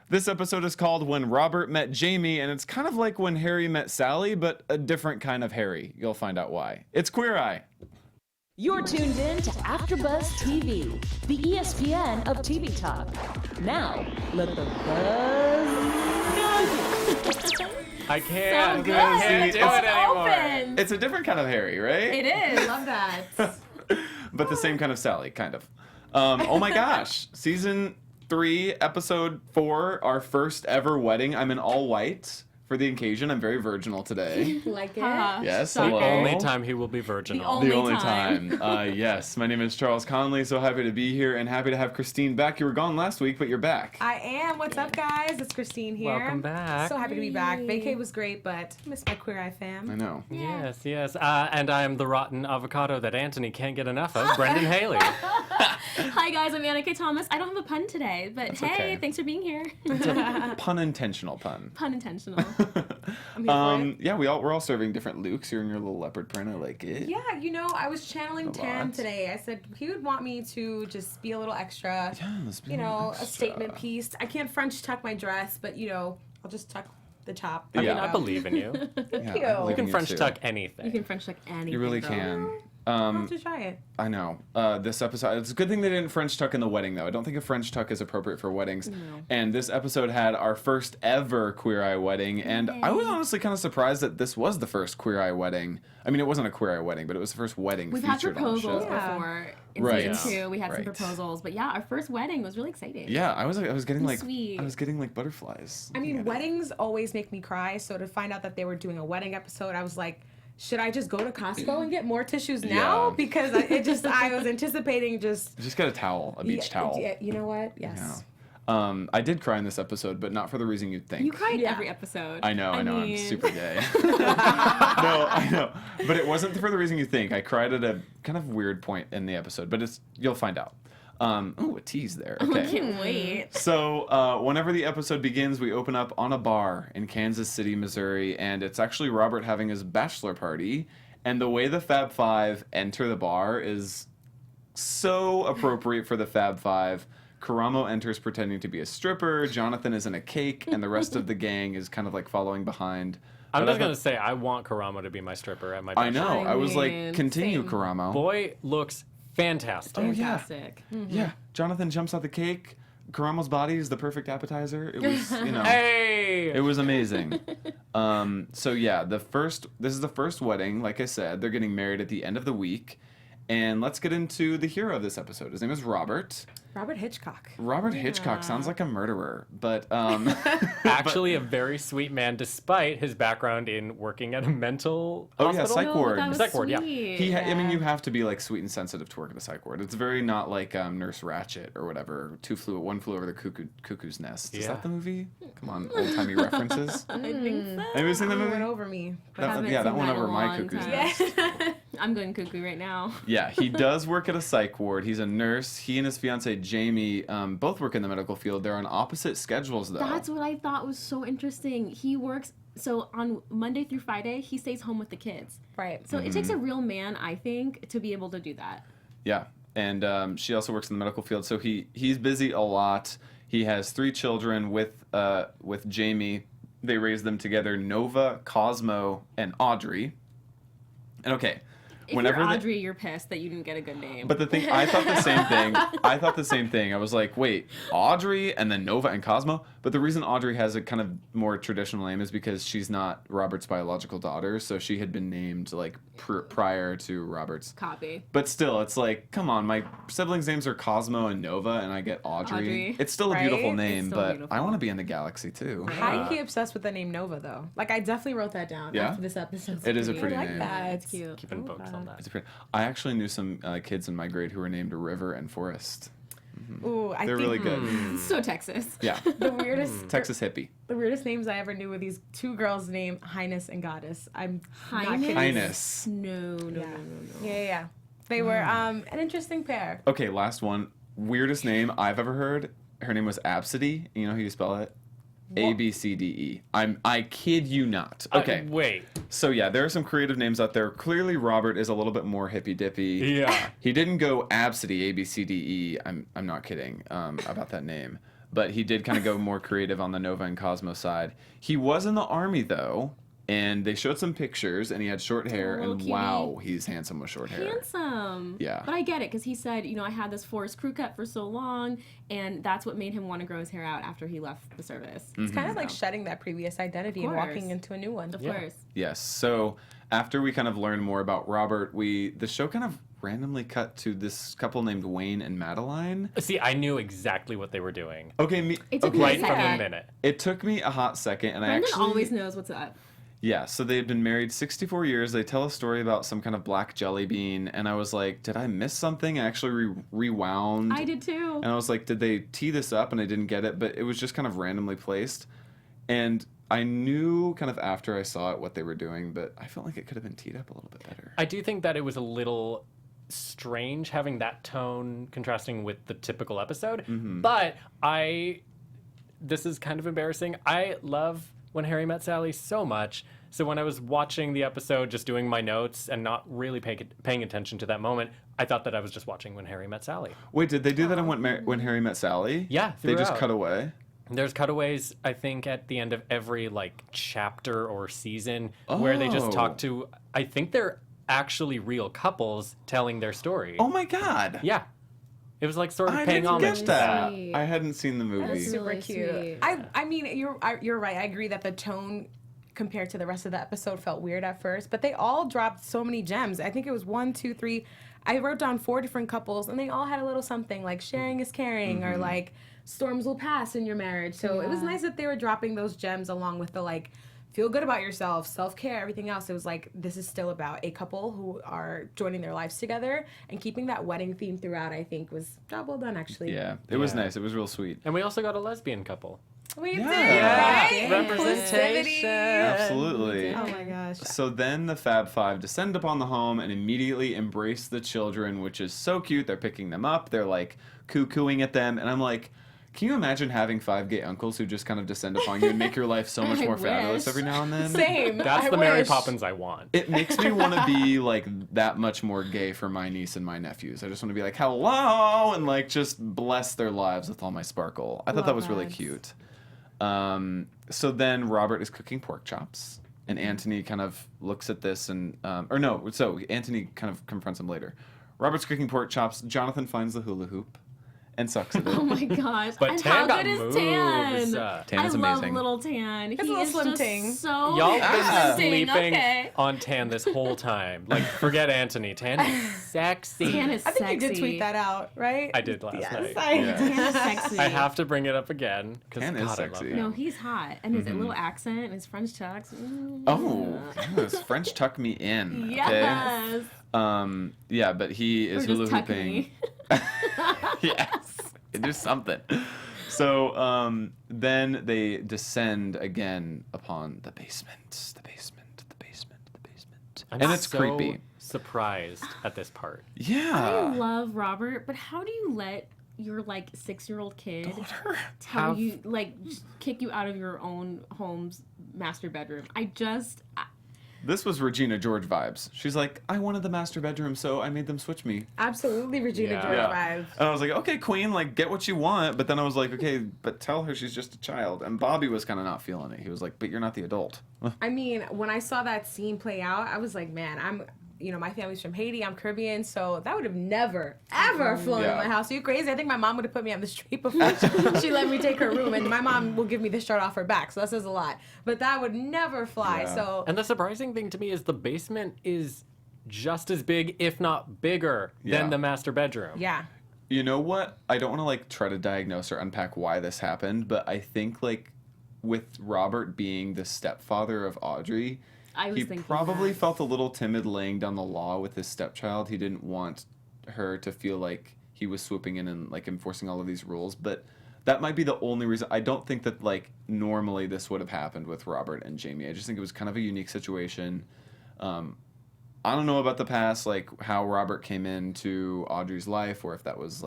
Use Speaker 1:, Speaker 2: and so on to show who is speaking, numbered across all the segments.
Speaker 1: This episode is called When Robert Met Jamie, and it's kind of like When Harry Met Sally, but a different kind of Harry. You'll find out why. It's Queer Eye.
Speaker 2: You're tuned in to AfterBuzz TV, the ESPN of TV talk. Now, let the buzz begin.
Speaker 3: I can't.
Speaker 4: So good.
Speaker 3: I can't do it anymore.
Speaker 4: Open.
Speaker 1: It's a different kind of Harry, right?
Speaker 4: It is. Love that.
Speaker 1: But the same kind of Sally, kind of. Oh my gosh. Season 3, episode 4, our first ever wedding. I'm in all white for the occasion. I'm very virginal today.
Speaker 4: Like it.
Speaker 1: Yes,
Speaker 3: The
Speaker 1: hello.
Speaker 3: only time he will be virginal.
Speaker 1: The only time. Yes, my name is Charles Conley. So happy to be here and happy to have Christine back. You were gone last week, but you're back.
Speaker 5: I am. What's up, guys? It's Christine here.
Speaker 3: Welcome back.
Speaker 5: So happy to be back. Vacay was great, but I miss my Queer Eye fam.
Speaker 1: I know.
Speaker 3: Yes, yes. And I am the rotten avocado that Anthony can't get enough of, Brendan Haley.
Speaker 4: Hi guys, I'm Anna K. Thomas. I don't have a pun today, but
Speaker 1: That's
Speaker 4: hey,
Speaker 1: okay.
Speaker 4: thanks for being here.
Speaker 1: It's a pun intentional pun.
Speaker 4: Pun intentional.
Speaker 5: I'm here for it.
Speaker 1: Yeah, we're all serving different looks. You're in your little leopard print. I like it.
Speaker 5: Yeah, I was channeling
Speaker 1: A
Speaker 5: Tam
Speaker 1: lot.
Speaker 5: today. I said he would want me to just be a little extra.
Speaker 1: Yeah, let's be
Speaker 5: A
Speaker 1: extra.
Speaker 5: statement piece. I can't French tuck my dress, but I'll just tuck the top.
Speaker 3: I mean,
Speaker 1: Yeah.
Speaker 3: I believe in you.
Speaker 1: Yeah,
Speaker 5: you.
Speaker 1: I believe
Speaker 3: You can
Speaker 1: in
Speaker 3: French
Speaker 1: too.
Speaker 3: tuck anything.
Speaker 4: You can French tuck anything.
Speaker 1: You really
Speaker 4: though.
Speaker 1: can.
Speaker 5: I'll have to try it.
Speaker 1: I know. This episode, it's a good thing they didn't French tuck in the wedding, though. I don't think a French tuck is appropriate for weddings.
Speaker 4: No.
Speaker 1: And this episode had our first ever Queer Eye wedding, and I was honestly kind of surprised that this was the first Queer Eye wedding. I mean, it wasn't a Queer Eye wedding, but it was the first wedding
Speaker 4: We've had
Speaker 1: featured on the
Speaker 4: proposals
Speaker 1: show.
Speaker 5: Yeah.
Speaker 4: before. In
Speaker 1: Right.
Speaker 4: season 2, we had some
Speaker 1: Right.
Speaker 4: proposals, but yeah, our first wedding was really exciting.
Speaker 1: Yeah, I was getting like
Speaker 4: Sweet.
Speaker 1: I was getting like butterflies.
Speaker 5: I mean, weddings always make me cry. So to find out that they were doing a wedding episode, I was like, should I just go to Costco and get more tissues now?
Speaker 1: Yeah.
Speaker 5: Because I was anticipating just
Speaker 1: Just get a towel, a beach towel.
Speaker 5: Yeah, you know what?
Speaker 1: Yeah.
Speaker 5: Yes.
Speaker 1: I did cry in this episode, but not for the reason you'd think.
Speaker 4: You cried
Speaker 5: Yeah.
Speaker 4: every episode.
Speaker 1: I know, I'm
Speaker 4: mean-
Speaker 1: super gay. No, I know. But it wasn't for the reason you think. I cried at a kind of weird point in the episode, but you'll find out. A tease there.
Speaker 4: I
Speaker 1: Okay.
Speaker 4: can't wait.
Speaker 1: So, whenever the episode begins, we open up on a bar in Kansas City, Missouri, and it's actually Robert having his bachelor party. And the way the Fab Five enter the bar is so appropriate for the Fab Five. Karamo enters pretending to be a stripper, Jonathan is in a cake, and the rest of the gang is kind of like following behind.
Speaker 3: I'm
Speaker 1: But
Speaker 3: just
Speaker 1: I
Speaker 3: going to
Speaker 1: thought-
Speaker 3: say, I want Karamo to be my stripper at my
Speaker 1: I
Speaker 3: bachelor.
Speaker 1: know. I was like,
Speaker 4: mean,
Speaker 1: continue,
Speaker 4: same.
Speaker 1: Karamo.
Speaker 3: Boy looks fantastic.
Speaker 1: Oh, yeah.
Speaker 4: Fantastic.
Speaker 1: Yeah. Jonathan jumps out the cake. Karamo's body is the perfect appetizer. It was,
Speaker 3: Hey!
Speaker 1: it was amazing. So yeah, this is the first wedding. Like I said, they're getting married at the end of the week. And let's get into the hero of this episode. His name is Robert.
Speaker 5: Robert Hitchcock.
Speaker 1: Robert Hitchcock sounds like a murderer, but
Speaker 3: Actually, a very sweet man, despite his background in working at a mental
Speaker 1: Oh, yeah,
Speaker 3: hospital.
Speaker 1: psych ward.
Speaker 4: That was
Speaker 3: Psych ward, yeah.
Speaker 4: sweet.
Speaker 1: I mean, you have to be like sweet and sensitive to work at a psych ward. It's very not like Nurse Ratched or whatever. One flew over the cuckoo's nest. Is
Speaker 3: Yeah.
Speaker 1: that the movie? Come on, old timey references.
Speaker 4: I think so.
Speaker 1: Have you seen that
Speaker 5: That
Speaker 1: movie?
Speaker 5: went over me.
Speaker 4: Haven't
Speaker 1: that
Speaker 4: seen
Speaker 1: went
Speaker 4: that in
Speaker 1: over
Speaker 4: a
Speaker 1: my
Speaker 4: long
Speaker 1: cuckoo's
Speaker 4: time.
Speaker 1: nest.
Speaker 4: I'm going cuckoo right now.
Speaker 1: Yeah, he does work at a psych ward. He's a nurse. He and his fiancee Jamie both work in the medical field. They're on opposite schedules, though.
Speaker 4: That's what I thought was so interesting. He works, so on Monday through Friday, he stays home with the kids.
Speaker 5: Right.
Speaker 4: So it takes a real man, I think, to be able to do that.
Speaker 1: Yeah, and she also works in the medical field, so he's busy a lot. He has 3 children with Jamie. They raise them together: Nova, Cosmo, and Audrey. And okay.
Speaker 4: If
Speaker 1: Whenever
Speaker 4: you're
Speaker 1: they-
Speaker 4: Audrey, you're pissed that you didn't get a good name.
Speaker 1: But the thing, I thought the same thing. I was like, wait, Audrey and then Nova and Cosmo? But the reason Audrey has a kind of more traditional name is because she's not Robert's biological daughter, so she had been named like prior to Robert's.
Speaker 4: Copy.
Speaker 1: But still, it's like, come on, my siblings' names are Cosmo and Nova, and I get Audrey.
Speaker 4: Audrey.
Speaker 1: It's still a
Speaker 5: Right?
Speaker 1: beautiful
Speaker 5: It's
Speaker 1: name,
Speaker 4: still
Speaker 1: but
Speaker 4: beautiful.
Speaker 1: I want to be in the galaxy too.
Speaker 5: High-key obsessed with the name Nova, though. Like, I definitely wrote that down
Speaker 1: Yeah?
Speaker 5: after this episode.
Speaker 1: It is a
Speaker 5: I
Speaker 1: pretty
Speaker 5: like
Speaker 1: name.
Speaker 5: that.
Speaker 4: It's cute.
Speaker 3: Keeping books on that.
Speaker 1: It's pretty. I actually knew some kids in my grade who were named River and Forest.
Speaker 5: Ooh, I
Speaker 1: They're
Speaker 5: think
Speaker 1: really good.
Speaker 4: So Texas.
Speaker 1: Yeah,
Speaker 5: the weirdest
Speaker 1: Texas hippie.
Speaker 5: the weirdest names I ever knew were these 2 girls named Highness and Goddess. I'm not
Speaker 4: Highness?
Speaker 5: kidding.
Speaker 1: Highness.
Speaker 4: No.
Speaker 5: Yeah. Yeah. They were an interesting pair.
Speaker 1: Okay, last one. Weirdest name I've ever heard. Her name was Absidy. You know how you spell it? ABCDE. I kid you not. Okay.
Speaker 3: Wait.
Speaker 1: So yeah, there are some creative names out there. Clearly Robert is a little bit more hippy dippy.
Speaker 3: Yeah.
Speaker 1: He didn't go Absidy, ABCDE. I'm not kidding about that name. but he did kind of go more creative on the Nova and Cosmo side. He was in the army though, and they showed some pictures, and he had short hair,
Speaker 4: little
Speaker 1: and
Speaker 4: cutie.
Speaker 1: wow, he's handsome with short hair.
Speaker 4: Handsome.
Speaker 1: Yeah.
Speaker 4: But I get it because he said, I had this forced crew cut for so long, and that's what made him want to grow his hair out after he left the service.
Speaker 5: It's kind of like shedding that previous identity and walking
Speaker 4: course.
Speaker 5: into a new one.
Speaker 4: Of course.
Speaker 1: Yes. So after we kind of learned more about Robert, the show kind of randomly cut to this couple named Wayne and Madeline.
Speaker 3: See, I knew exactly what they were doing.
Speaker 1: Okay,
Speaker 4: It took me a
Speaker 3: Right from the
Speaker 4: second.
Speaker 3: minute.
Speaker 1: It took me a hot second, and
Speaker 4: Brendan
Speaker 1: I actually
Speaker 4: always knows what's up.
Speaker 1: Yeah, so they've been married 64 years. They tell a story about some kind of black jelly bean, and I was like, did I miss something? I actually rewound.
Speaker 4: I did too.
Speaker 1: And I was like, did they tee this up? And I didn't get it, but it was just kind of randomly placed. And I knew kind of after I saw it what they were doing, but I felt like it could have been teed up a little bit better.
Speaker 3: I do think that it was a little strange having that tone contrasting with the typical episode, but this is kind of embarrassing. I love When Harry Met Sally so much. So when I was watching the episode, just doing my notes and not really paying attention to that moment, I thought that I was just watching When Harry Met Sally.
Speaker 1: Wait, did they do that in When Harry Met Sally?
Speaker 3: Yeah,
Speaker 1: They just
Speaker 3: throughout.
Speaker 1: cut away?
Speaker 3: There's cutaways, I think, at the end of every chapter or season where they just
Speaker 1: Oh.
Speaker 3: talk to. I think they're actually real couples telling their story.
Speaker 1: Oh my god!
Speaker 3: Yeah, it was sort of
Speaker 1: I
Speaker 3: paying
Speaker 1: didn't
Speaker 3: homage
Speaker 1: get
Speaker 3: to
Speaker 1: that.
Speaker 4: Sweet.
Speaker 1: I hadn't seen the movie.
Speaker 4: That's
Speaker 5: Super
Speaker 4: really
Speaker 5: cute.
Speaker 4: sweet.
Speaker 5: I mean, you're right. I agree that the tone compared to the rest of the episode felt weird at first, but they all dropped so many gems. I think it was 1, 2, 3. I wrote down 4 different couples, and they all had a little something like sharing is caring or storms will pass in your marriage. So it was nice that they were dropping those gems along with the feel good about yourself, self-care, everything else. It was this is still about a couple who are joining their lives together, and keeping that wedding theme throughout, I think, was job well done, actually.
Speaker 1: Yeah, it was
Speaker 3: Yeah.
Speaker 1: nice. It was real sweet.
Speaker 3: And we also got a lesbian couple.
Speaker 5: We
Speaker 1: Yeah.
Speaker 5: did,
Speaker 1: Yeah.
Speaker 5: right?
Speaker 3: Representation.
Speaker 1: Absolutely.
Speaker 5: Oh my gosh.
Speaker 1: So then the Fab Five descend upon the home and immediately embrace the children, which is so cute. They're picking them up. They're coo-cooing at them. And I'm like, can you imagine having 5 gay uncles who just kind of descend upon you and make your life so much
Speaker 4: I
Speaker 1: more fabulous
Speaker 4: wish.
Speaker 1: every now and then?
Speaker 5: Same.
Speaker 3: That's
Speaker 5: I
Speaker 3: the Mary
Speaker 5: wish.
Speaker 3: Poppins I want.
Speaker 1: It makes me want to be that much more gay for my niece and my nephews. I just want to be like, hello, and just bless their lives with all my sparkle. I thought that
Speaker 4: Love
Speaker 1: was really
Speaker 4: that.
Speaker 1: cute. So then Robert is cooking pork chops, and Anthony kind of looks at this so Anthony kind of confronts him later. Robert's cooking pork chops. Jonathan finds the hula hoop and sucks at it.
Speaker 4: Oh my gosh.
Speaker 3: But
Speaker 4: and
Speaker 3: Tan
Speaker 4: how
Speaker 3: got
Speaker 4: good is
Speaker 3: moves.
Speaker 4: Tan?
Speaker 1: Tan is
Speaker 4: I love
Speaker 1: amazing.
Speaker 4: little Tan.
Speaker 5: It's a
Speaker 4: He
Speaker 5: little
Speaker 4: is
Speaker 5: slim
Speaker 4: just
Speaker 5: ting.
Speaker 4: so
Speaker 3: Y'all been
Speaker 4: interesting.
Speaker 3: sleeping
Speaker 4: Okay.
Speaker 3: on Tan this whole time. Forget Anthony. Tan is sexy.
Speaker 4: Tan is
Speaker 5: I think you did
Speaker 4: sexy.
Speaker 5: tweet that out, right?
Speaker 3: I did last
Speaker 5: Yes,
Speaker 3: night.
Speaker 1: Yeah.
Speaker 4: Tan is sexy.
Speaker 3: I have to bring it up again because
Speaker 1: Tan is
Speaker 3: I love
Speaker 1: sexy.
Speaker 3: him.
Speaker 4: No, he's hot. And his little accent and his French chucks.
Speaker 1: Oh, yes, French tuck me in. Okay?
Speaker 4: Yes.
Speaker 1: Yeah, but he is
Speaker 4: Or just
Speaker 1: hula
Speaker 4: tuck
Speaker 1: hooping.
Speaker 4: me.
Speaker 1: Yes, do something. So then they descend again upon the basement,
Speaker 3: I'm
Speaker 1: and it's
Speaker 3: so
Speaker 1: creepy.
Speaker 3: surprised at this part.
Speaker 4: I
Speaker 1: Yeah.
Speaker 4: love Robert, but how do you let your 6-year-old kid tell
Speaker 3: Have-
Speaker 4: you just kick you out of your own home's master bedroom?
Speaker 1: This was Regina George vibes. She's like, I wanted the master bedroom, so I made them switch me.
Speaker 5: Absolutely, Regina
Speaker 3: Yeah.
Speaker 5: George
Speaker 1: Yeah.
Speaker 5: vibes.
Speaker 1: And I was like, okay, queen, get what you want. But then I was like, okay, but tell her she's just a child. And Bobby was kind of not feeling it. He was like, but you're not the adult.
Speaker 5: I mean, when I saw that scene play out, I was like, man, my family's from Haiti, I'm Caribbean, so that would have never, ever flown
Speaker 1: Yeah.
Speaker 5: in my house. Are you crazy? I think my mom would have put me on the street before she let me take her room, and my mom will give me the shirt off her back, so that says a lot. But that would never fly,
Speaker 1: Yeah.
Speaker 5: so...
Speaker 3: And the surprising thing to me is the basement is just as big, if not bigger,
Speaker 1: Yeah.
Speaker 3: than the master bedroom.
Speaker 5: Yeah.
Speaker 1: You know what? I don't want to try to diagnose or unpack why this happened, but I think with Robert being the stepfather of Audrey,
Speaker 4: I was
Speaker 1: he
Speaker 4: thinking
Speaker 1: probably
Speaker 4: that.
Speaker 1: felt a little timid laying down the law with his stepchild. He didn't want her to feel like he was swooping in and enforcing all of these rules, but that might be the only reason. I don't think that normally this would have happened with Robert and Jamie. I just think it was kind of a unique situation. I don't know about the past, how Robert came into Audrey's life, or if that was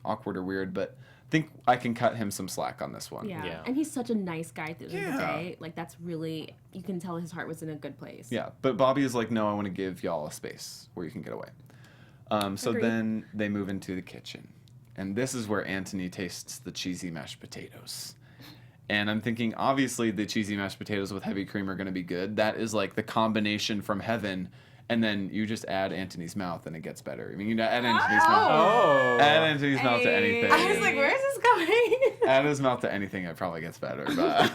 Speaker 1: awkward or weird, but I think I can cut him some slack on this one.
Speaker 4: Yeah.
Speaker 3: Yeah.
Speaker 4: And he's such a nice guy through the
Speaker 1: Yeah.
Speaker 4: day. That's really, you can tell his heart was in a good place.
Speaker 1: Yeah, but Bobby is like, no, I want to give y'all a space where you can get away. So
Speaker 4: Agreed.
Speaker 1: then they move into the kitchen, And this is where Anthony tastes the cheesy mashed potatoes. And I'm thinking, obviously, the cheesy mashed potatoes with heavy cream are going to be good. That is like the combination from heaven. And then you just add Anthony's mouth and it gets better. I mean, you add Anthony's mouth.
Speaker 3: Oh.
Speaker 1: Add Anthony's mouth to anything.
Speaker 5: I was like, where is this going?
Speaker 1: Add his mouth to anything, it probably gets better. But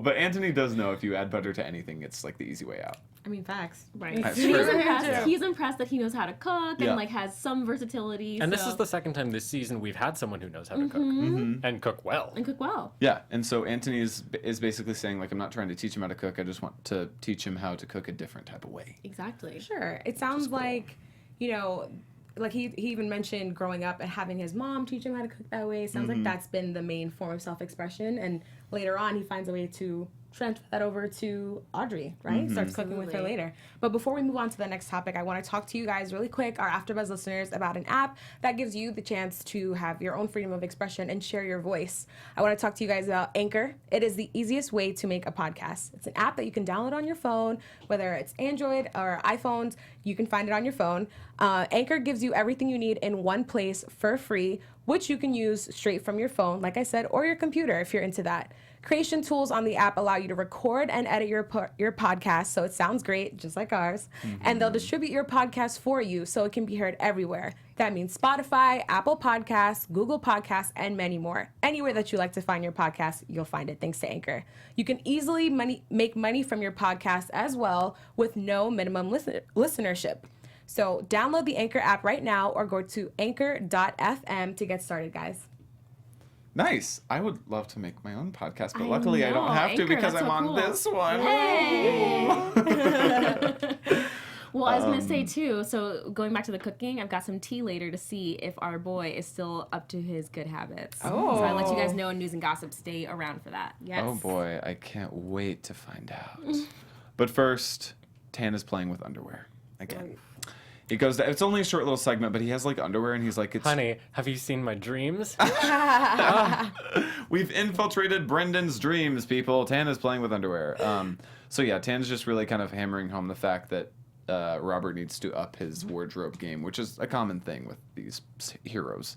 Speaker 1: but Anthony does know if you add butter to anything, it's like the easy way out.
Speaker 5: I mean, facts.
Speaker 4: Right.
Speaker 1: That's
Speaker 4: He's
Speaker 1: true.
Speaker 4: impressed.
Speaker 1: Yeah.
Speaker 4: He's impressed that he knows how to cook
Speaker 1: Yeah.
Speaker 4: and like has some versatility.
Speaker 3: And this
Speaker 4: so-
Speaker 3: is the second time this season we've had someone who knows how to cook and cook well.
Speaker 4: and cook well.
Speaker 1: Yeah, and so Anthony is basically saying, like, I'm not trying to teach him how to cook. I just want to teach him how to cook a different type of way.
Speaker 4: Exactly.
Speaker 5: Sure. It sounds like, like he even mentioned growing up and having his mom teach him how to cook that way. It sounds like that's been the main form of self-expression. And later on, he finds a way to transfer that over to Audrey, right? Starts cooking with her
Speaker 4: Absolutely.
Speaker 5: later. But before we move on to the next topic, I want to talk to you guys really quick, our AfterBuzz listeners, about an app that gives you the chance to have your own freedom of expression and share your voice. I want to talk to you guys about Anchor. It is the easiest way to make a podcast. It's an app that you can download on your phone, whether it's Android or iPhones, you can find it on your phone. Anchor gives you everything you need in one place for free, which you can use straight from your phone, like I said, or your computer if you're into that. Creation tools on the app allow you to record and edit your podcast, so it sounds great, just like ours. And they'll distribute your podcast for you, so it can be heard everywhere. That means Spotify, Apple Podcasts, Google Podcasts, and many more. Anywhere that you like to find your podcast, you'll find it thanks to Anchor. You can easily make money from your podcast as well with no minimum listenership. So download the Anchor app right now or go to anchor.fm to get started, guys.
Speaker 1: Nice. I would love to make my own podcast, but
Speaker 4: I
Speaker 1: luckily I don't
Speaker 4: know,
Speaker 1: have to
Speaker 4: Anchor,
Speaker 1: because
Speaker 4: that's
Speaker 1: I'm
Speaker 4: so
Speaker 1: on
Speaker 4: cool.
Speaker 1: this one.
Speaker 4: Well, I was going to say, too, so going back to the cooking, I've got some tea later to see if our boy is still up to his good habits.
Speaker 5: Oh.
Speaker 4: So I'll let you guys know in news and gossip. Stay around for that.
Speaker 5: Yes.
Speaker 1: Oh boy, I can't wait to find out. But first, Tan is playing with underwear again. He goes to, it's only a short little segment, but he has like underwear and he's like, it's
Speaker 3: Honey, have you seen my dreams?
Speaker 1: we've infiltrated Brendan's dreams, people. Tan is playing with underwear. So yeah, Tan's just really kind of hammering home the fact that Robert needs to up his wardrobe game, which is a common thing with these heroes.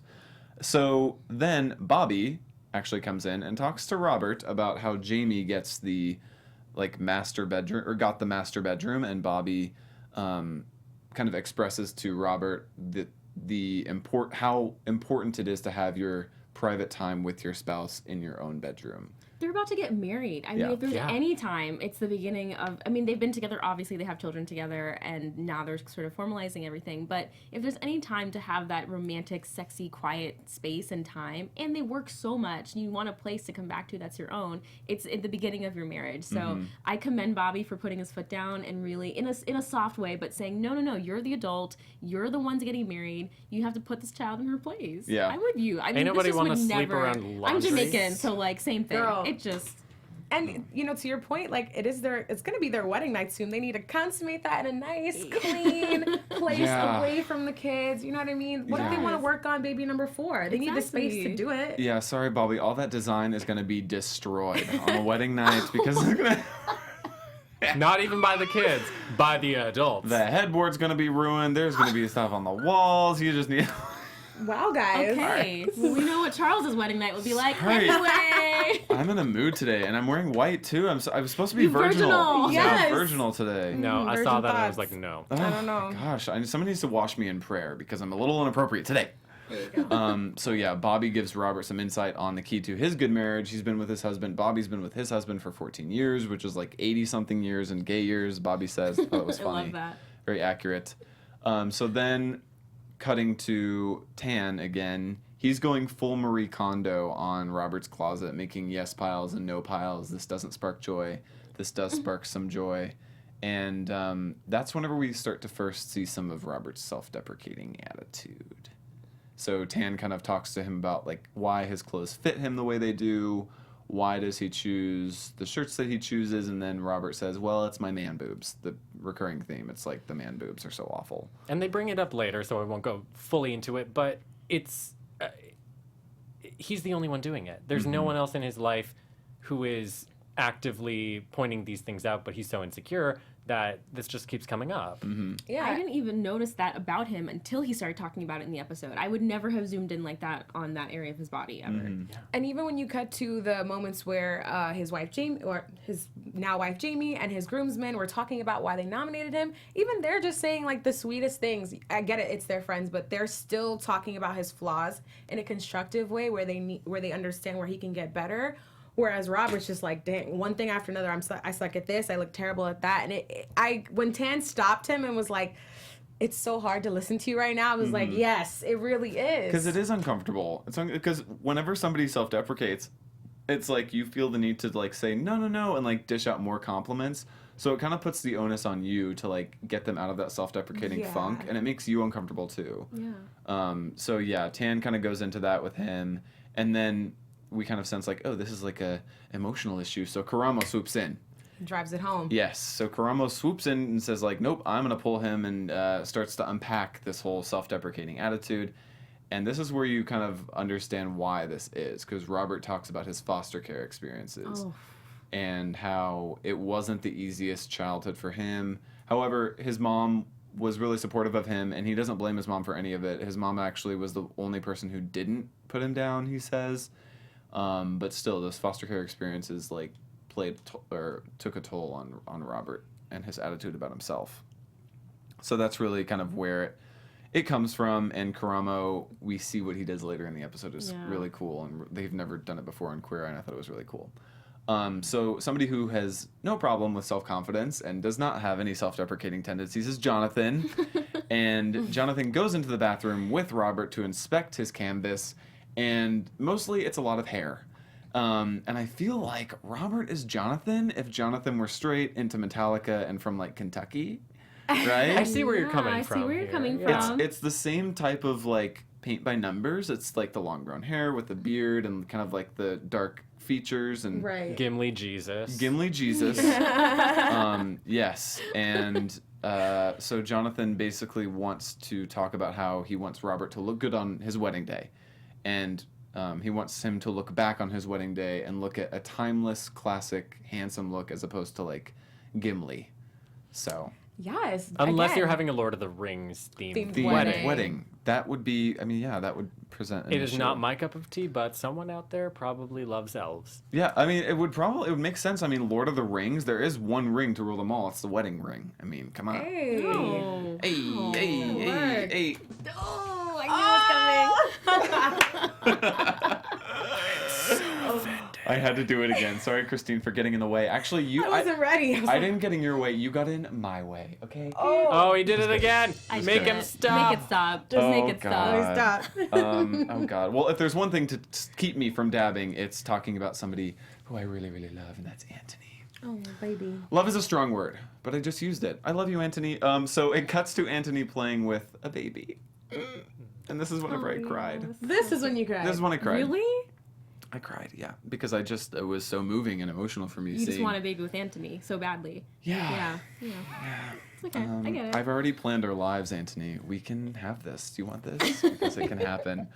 Speaker 1: So then Bobby actually comes in and talks to Robert about how Jamie gets the master bedroom, or got the master bedroom, and Bobby kind of expresses to Robert how important it is to have your private time with your spouse in your own bedroom.
Speaker 4: They're about to get married. I
Speaker 1: Yeah.
Speaker 4: mean, if there's
Speaker 3: Yeah.
Speaker 4: any time, it's the beginning of, I mean, they've been together, obviously, they have children together, and now they're sort of formalizing everything. But if there's any time to have that romantic, sexy, quiet space and time, and they work so much, and you want a place to come back to that's your own, it's at the beginning of your marriage. So I commend Bobby for putting his foot down and really, in a soft way, but saying, no, you're the adult, you're the ones getting married, you have to put this child in her place.
Speaker 1: Yeah.
Speaker 4: I'm with you. I mean,
Speaker 3: nobody
Speaker 4: this just
Speaker 3: wanna
Speaker 4: would
Speaker 3: sleep
Speaker 4: never,
Speaker 3: around
Speaker 4: I'm
Speaker 3: laundry.
Speaker 4: Jamaican, so like, same thing.
Speaker 5: Girl.
Speaker 4: It just...
Speaker 5: And to your point, like it's gonna be their wedding night soon. They need to consummate that in a nice, clean place
Speaker 1: Yeah.
Speaker 5: away from the kids. You know what I mean? What if they
Speaker 1: Yes.
Speaker 5: want to work on baby number 4? They need the space to
Speaker 4: Exactly.
Speaker 5: do it.
Speaker 1: Yeah, sorry, Bobby. All that design is going to be destroyed on the wedding night because it's gonna,
Speaker 3: Not even by the kids, by the adults.
Speaker 1: the headboard's going to be ruined. There's going to be stuff on the walls. You just need...
Speaker 5: Wow, guys.
Speaker 4: Okay, well, we know what Charles's wedding night would be like.
Speaker 1: Right.
Speaker 4: Anyway,
Speaker 1: I'm in a mood today, and I'm wearing white, too. I was supposed to be
Speaker 4: You
Speaker 1: virginal.
Speaker 4: virginal.
Speaker 1: Yeah,
Speaker 5: Yes.
Speaker 1: virginal today.
Speaker 3: No, I
Speaker 5: Virgin
Speaker 3: saw that and I
Speaker 5: thoughts.
Speaker 3: was like, no.
Speaker 1: Oh,
Speaker 5: I don't know.
Speaker 1: Gosh, someone needs to wash me in prayer because I'm a little inappropriate today. So yeah, Bobby gives Robert some insight on the key to his good marriage. He's been with his husband. Bobby's been with his husband for 14 years, which is like 80-something years in gay years, Bobby says. Oh, it was
Speaker 4: I
Speaker 1: funny.
Speaker 4: love that.
Speaker 1: Very accurate. So then, cutting to Tan again, he's going full Marie Kondo on Robert's closet, making yes piles and no piles. This doesn't spark joy. This does spark some joy. And that's whenever we start to first see some of Robert's self-deprecating attitude. So Tan kind of talks to him about like why his clothes fit him the way they do, why does he choose the shirts that he chooses, and then Robert says, well, it's my man boobs, the recurring theme. It's like the man boobs are so awful.
Speaker 3: And they bring it up later, so I won't go fully into it, but it's... he's the only one doing it. There's no one else in his life who is actively pointing these things out, but he's so insecure that this just keeps coming up.
Speaker 5: Yeah.
Speaker 4: I didn't even notice that about him until he started talking about it in the episode. I would never have zoomed in like that on that area of his body ever.
Speaker 5: And even when you cut to the moments where his wife Jamie, or his now wife Jamie, and his groomsmen were talking about why they nominated him, even they're just saying like the sweetest things. I get it, it's their friends, but they're still talking about his flaws in a constructive way where they understand where he can get better. Whereas Robert's just like, dang, one thing after another. I suck at this. I look terrible at that. And when Tan stopped him and was like, it's so hard to listen to you right now, I was like, yes, it really is.
Speaker 1: Because it is uncomfortable. Because whenever somebody self-deprecates, it's like you feel the need to like say no and like dish out more compliments. So it kind of puts the onus on you to like get them out of that self-deprecating funk, and it makes you uncomfortable too.
Speaker 4: Yeah.
Speaker 1: So yeah, Tan kind of goes into that with him, and then we kind of sense like, oh, this is like a emotional issue. So Karamo swoops in.
Speaker 5: Drives it home.
Speaker 1: Yes. So Karamo swoops in and says like, nope, I'm gonna pull him, and starts to unpack this whole self-deprecating attitude. And this is where you kind of understand why this is, because Robert talks about his foster care experiences and how it wasn't the easiest childhood for him. However, his mom was really supportive of him, and he doesn't blame his mom for any of it. His mom actually was the only person who didn't put him down, he says. But still, those foster care experiences like took a toll on Robert and his attitude about himself. So that's really kind of where it comes from. And Karamo, we see what he does later in the episode is really cool, and they've never done it before in Queer Eye, and I thought it was really cool. So somebody who has no problem with self-confidence and does not have any self-deprecating tendencies is Jonathan. And Jonathan goes into the bathroom with Robert to inspect his canvas, and mostly it's a lot of hair. And I feel like Robert is Jonathan if Jonathan were straight into Metallica and from like Kentucky, right?
Speaker 3: I see where you're coming
Speaker 4: I
Speaker 3: from.
Speaker 4: see where you're
Speaker 3: here.
Speaker 4: coming
Speaker 3: Yeah.
Speaker 4: from.
Speaker 1: It's the same type of like paint by numbers. It's like the long brown hair with the beard and kind of like the dark features and
Speaker 5: Right.
Speaker 3: Gimli Jesus.
Speaker 1: Gimli Jesus. Yes. And so Jonathan basically wants to talk about how he wants Robert to look good on his wedding day. And he wants him to look back on his wedding day and look at a timeless, classic, handsome look as opposed to like Gimli. So.
Speaker 5: Yes.
Speaker 3: Unless
Speaker 5: again.
Speaker 3: you're having a Lord of the Rings themed
Speaker 5: Themed
Speaker 1: Wedding. That would be, I mean, yeah, that would present an
Speaker 3: It is
Speaker 1: issue.
Speaker 3: not my cup of tea, but someone out there probably loves elves.
Speaker 1: Yeah, I mean, it would make sense. I mean, Lord of the Rings, there is one ring to rule them all. It's the wedding ring. I mean, come on.
Speaker 5: Hey.
Speaker 4: Oh.
Speaker 1: Hey.
Speaker 4: Oh, I knew it was coming.
Speaker 1: I had to do it again. Sorry, Christine, for getting in the way. Actually,
Speaker 5: I wasn't ready.
Speaker 1: I didn't get in your way. You got in my way, okay?
Speaker 3: Oh, he did it again.
Speaker 4: I
Speaker 3: Make
Speaker 4: did
Speaker 3: him
Speaker 4: it.
Speaker 3: stop.
Speaker 4: Make it stop. Just make it
Speaker 1: God.
Speaker 4: stop.
Speaker 5: Stop.
Speaker 1: Oh, God. Well, if there's one thing to keep me from dabbing, it's talking about somebody who I really, really love, and that's Anthony.
Speaker 5: Oh, baby.
Speaker 1: Love is a strong word, but I just used it. I love you, Anthony. So it cuts to Anthony playing with a baby. And this is whenever I cried.
Speaker 5: This is when you cried.
Speaker 1: This is when I cried.
Speaker 4: Really?
Speaker 1: I cried, yeah, because it was so moving and emotional for me
Speaker 4: You
Speaker 1: seeing.
Speaker 4: just want a baby with Anthony so badly.
Speaker 1: Yeah.
Speaker 4: Yeah. It's okay. I get it.
Speaker 1: I've already planned our lives, Anthony. We can have this. Do you want this? Because it can happen.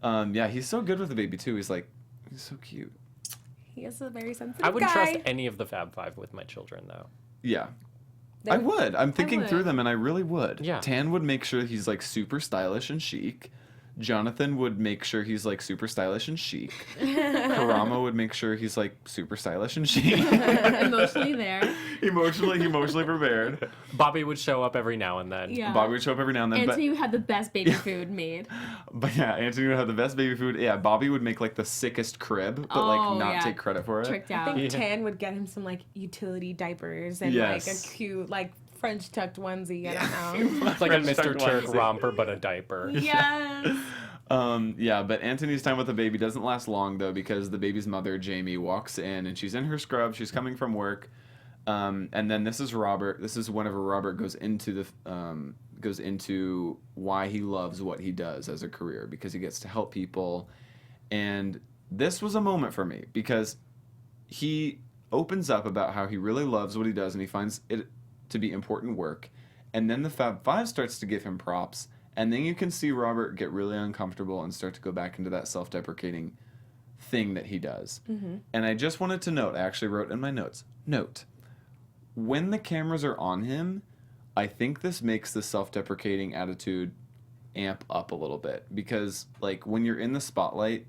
Speaker 1: Yeah, he's so good with the baby too. He's so cute.
Speaker 5: He is a very sensitive
Speaker 3: I wouldn't
Speaker 5: guy.
Speaker 3: trust any of the Fab Five with my children, though.
Speaker 1: Yeah. I would. I'm thinking
Speaker 4: would.
Speaker 1: through them, and I really would.
Speaker 3: Yeah.
Speaker 1: Tan would make sure he's like super stylish and chic. Jonathan would make sure he's like super stylish and chic. Karamo would make sure he's like super stylish and chic.
Speaker 4: Emotionally there.
Speaker 1: emotionally prepared.
Speaker 3: Bobby would show up every now and then.
Speaker 4: Yeah.
Speaker 1: Bobby would show up every now and then.
Speaker 4: Anthony had the best baby food made.
Speaker 1: But yeah, Anthony would have the best baby food. Yeah, Bobby would make like the sickest crib, but like
Speaker 4: Oh,
Speaker 1: not
Speaker 4: yeah.
Speaker 1: take credit for it.
Speaker 4: Tricked
Speaker 5: I
Speaker 4: out.
Speaker 5: think Tan would get him some like utility diapers and like a
Speaker 1: Yes.
Speaker 5: cute like French tucked onesie. I don't know.
Speaker 3: It's like a
Speaker 1: French
Speaker 3: Mr.
Speaker 1: tucked
Speaker 3: Turk
Speaker 1: onesie.
Speaker 3: romper, but a diaper.
Speaker 4: Yes.
Speaker 1: Yeah, but Anthony's time with the baby doesn't last long though, because the baby's mother, Jamie, walks in and she's in her scrub. She's coming from work, and then this is Robert. This is whenever Robert goes into why he loves what he does as a career, because he gets to help people. And this was a moment for me because he opens up about how he really loves what he does and he finds it to be important work. And then the Fab Five starts to give him props. And then you can see Robert get really uncomfortable and start to go back into that self-deprecating thing that he does. Mm-hmm. And I just wanted to note, I actually wrote in my notes, when the cameras are on him, I think this makes the self-deprecating attitude amp up a little bit, because like when you're in the spotlight,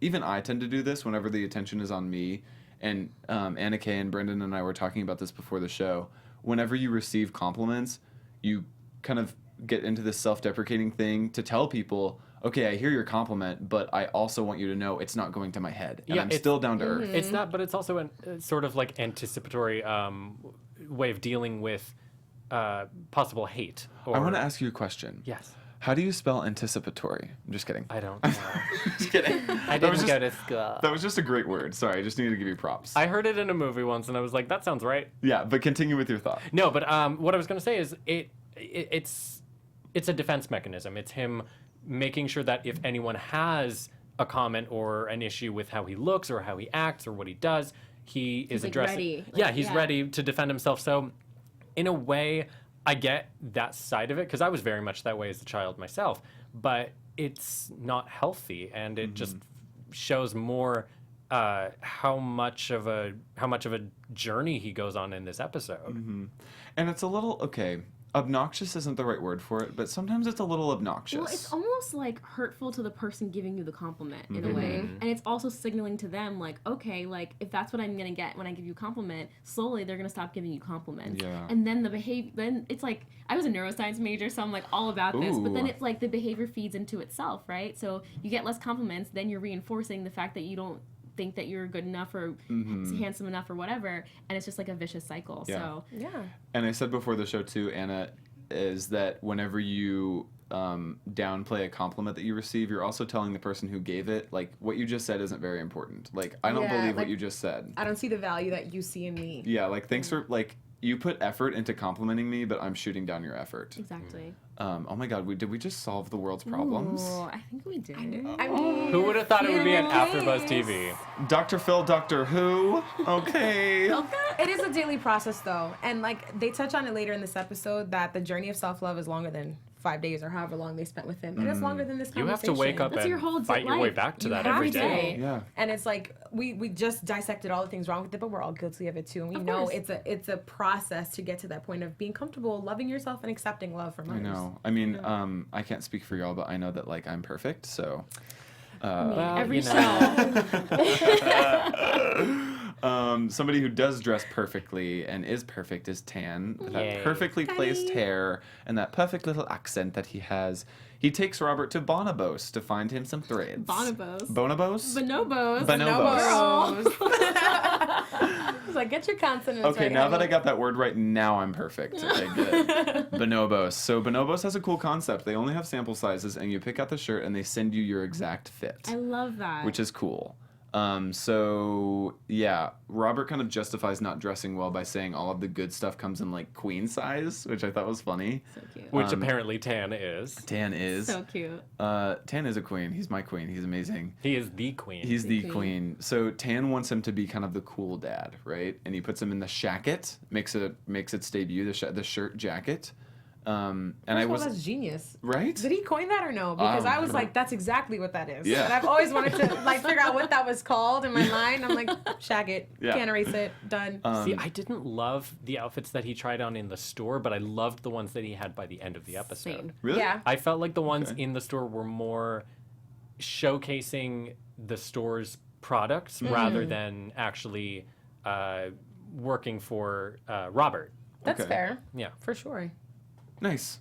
Speaker 1: even I tend to do this whenever the attention is on me. And Anna Kay and Brendan and I were talking about this before the show. Whenever you receive compliments, you kind of get into this self-deprecating thing to tell people, okay, I hear your compliment, but I also want you to know it's not going to my head, and I'm still down to earth.
Speaker 3: It's not, but it's also a sort of like anticipatory way of dealing with possible hate.
Speaker 1: I want to ask you a question.
Speaker 3: Yes.
Speaker 1: How do you spell anticipatory? I'm just kidding.
Speaker 3: I don't know.
Speaker 1: Just kidding.
Speaker 3: I didn't go to school.
Speaker 1: That was just a great word. Sorry, I just needed to give you props.
Speaker 3: I heard it in a movie once, and I was like, that sounds right.
Speaker 1: Yeah, but continue with your thought.
Speaker 3: No, but what I was going to say is it's a defense mechanism. It's him making sure that if anyone has a comment or an issue with how he looks or how he acts or what he does, he is
Speaker 4: like,
Speaker 3: addressing.
Speaker 4: ready.
Speaker 3: He's ready to defend himself. So, in a way, I get that side of it, because I was very much that way as a child myself. But it's not healthy, and it just shows more how much of a journey he goes on in this episode.
Speaker 1: And it's a little, okay, obnoxious isn't the right word for it, but sometimes it's a little obnoxious.
Speaker 4: Well, it's almost like hurtful to the person giving you the compliment in a way. And it's also signaling to them, like, okay, like, if that's what I'm going to get when I give you a compliment, slowly they're going to stop giving you compliments.
Speaker 1: Yeah.
Speaker 4: And then then it's like, I was a neuroscience major, so I'm like all about this, but then
Speaker 1: Ooh.
Speaker 4: it's like the behavior feeds into itself, right? So you get less compliments, then you're reinforcing the fact that you don't think that you're good enough or handsome enough or whatever, and it's just like a vicious cycle.
Speaker 1: Yeah.
Speaker 4: So
Speaker 5: Yeah.
Speaker 1: And I said before the show too, Anna, is that whenever you downplay a compliment that you receive, you're also telling the person who gave it, like, what you just said isn't very important. Like, I don't
Speaker 5: Yeah,
Speaker 1: believe what
Speaker 5: like,
Speaker 1: you just said.
Speaker 5: I don't see the value that you see in me.
Speaker 1: Yeah, like, thanks for, like, you put effort into complimenting me, but I'm shooting down your effort.
Speaker 4: exactly.
Speaker 1: Oh my God, did we just solve the world's problems?
Speaker 4: Ooh, I think we did.
Speaker 5: I mean,
Speaker 3: Who would have thought it would be an
Speaker 5: Yes.
Speaker 3: AfterBuzz TV?
Speaker 1: Dr. Phil, Doctor Who? Okay.
Speaker 5: it is a daily process, though. And, like, they touch on it later in this episode that the journey of self-love is longer than 5 days or however long they spent with him. And it's longer than this
Speaker 3: You have
Speaker 5: conversation.
Speaker 3: to wake up
Speaker 4: That's your whole
Speaker 3: and fight your way
Speaker 4: life.
Speaker 3: back to
Speaker 4: You
Speaker 3: that
Speaker 4: have
Speaker 3: every
Speaker 4: to.
Speaker 3: day.
Speaker 1: Yeah.
Speaker 5: And it's like we just dissected all the things wrong with it, but we're all guilty of it too. And we
Speaker 4: Of
Speaker 5: know
Speaker 4: course.
Speaker 5: it's a process to get to that point of being comfortable, loving yourself, and accepting love from
Speaker 1: I
Speaker 5: others.
Speaker 1: know. I mean, I can't speak for y'all, but I know that, like, I'm perfect, so.
Speaker 3: Well,
Speaker 4: Every
Speaker 3: you know.
Speaker 4: show.
Speaker 1: Somebody who does dress perfectly and is perfect is Tan, with that
Speaker 3: Yay.
Speaker 1: perfectly placed hair and that perfect little accent that he has. He takes Robert to Bonobos to find him some threads.
Speaker 4: Bonobos.
Speaker 1: Bonobos?
Speaker 4: Bonobos.
Speaker 1: Bonobos.
Speaker 5: It's like, get your consonants
Speaker 1: Okay,
Speaker 5: right,
Speaker 1: now that
Speaker 5: honey.
Speaker 1: I got that word right, now I'm perfect. Okay, good. Bonobos. So Bonobos has a cool concept. They only have sample sizes, and you pick out the shirt, and they send you your exact fit,
Speaker 4: I love that.
Speaker 1: which is cool. So yeah, Robert kind of justifies not dressing well by saying all of the good stuff comes in like queen size, which I thought was funny.
Speaker 4: so cute.
Speaker 3: Which apparently Tan is.
Speaker 1: Tan is.
Speaker 4: So cute.
Speaker 1: Tan is a queen. He's my queen. He's amazing.
Speaker 3: He is the queen.
Speaker 1: He's the
Speaker 4: queen.
Speaker 1: queen. So Tan wants him to be kind of the cool dad, right? And he puts him in the shacket, makes its debut, the shirt jacket. And I was
Speaker 5: that's genius.
Speaker 1: right.
Speaker 5: Did he coin that or no? Because I was like, that's exactly what that is.
Speaker 1: Yeah.
Speaker 5: And I've always wanted to like figure out what that was called in my mind. I'm like, shag it.
Speaker 1: Yeah.
Speaker 5: Can't erase it. Done.
Speaker 3: See, I didn't love the outfits that he tried on in the store, but I loved the ones that he had by the end of the episode.
Speaker 4: Same.
Speaker 1: Really?
Speaker 5: Yeah.
Speaker 3: I felt like the ones in the store were more showcasing the store's products rather than actually working for Robert.
Speaker 5: That's
Speaker 1: Okay.
Speaker 5: fair.
Speaker 3: Yeah.
Speaker 5: For sure.
Speaker 1: Nice.